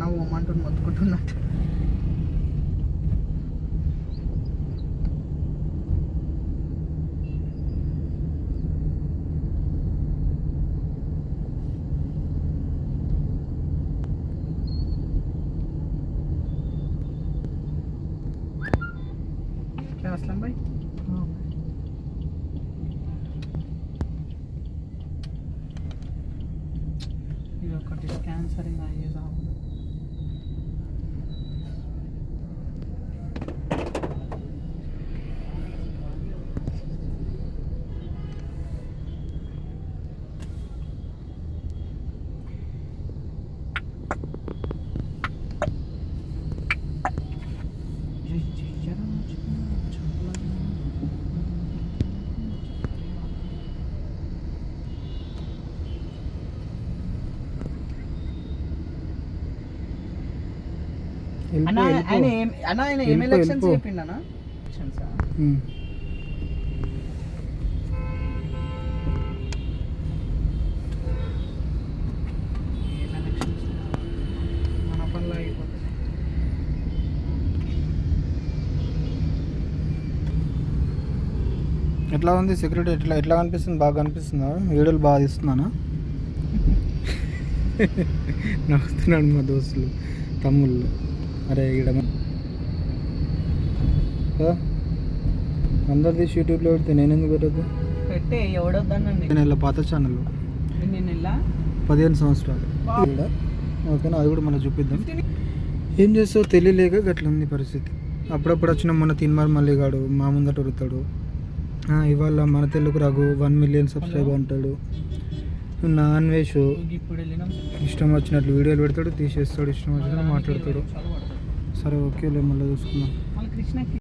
అన్న ఓమంటూ మొత్తుకుంటున్నట్టు. असलम भाई ఇది ఒకటి క్యాన్సరింగ్ అయ్యేదా ఆయన ఏం ఎలక్షన్స్ చెప్పిండనా? మన పనులు అయిపోతుంది. ఎట్లా ఉంది సెక్యూరిటీ? ఎట్లా కనిపిస్తుంది? బాగా కనిపిస్తుందా? వీడియోలు బాగా తీస్తున్నానా? నవ్వుతున్నాడు మా దోస్తులు తమ్ముళ్ళు. అరే ఈడ అందరు తీసి యూట్యూబ్లో పెడితే నేను ఎందుకు పెట్టద్దు? పెట్టే ఎవడొద్దనండి. నేను ఇలా పాత ఛానల్ 15 సంవత్సరాలు ఓకేనా, అది కూడా మనం చూపిద్దాం. ఏం చేస్తావు తెలియలేక గట్ల ఉంది పరిస్థితి. అప్పుడప్పుడు వచ్చిన మన తిన్మార్ మల్లిగాడు మా ముందట ఉరుతాడు. ఇవాళ మన తెలుగు రఘు 1 మిలియన్ సబ్స్క్రైబర్ అంటాడు. నాన్ వెజ్ ఇష్టం వచ్చినట్లు వీడియోలు పెడతాడు, తీసేస్తాడు, ఇష్టం వచ్చినట్టు మాట్లాడతాడు. సరే ఓకేలే, మళ్ళీ చూసుకుందాం.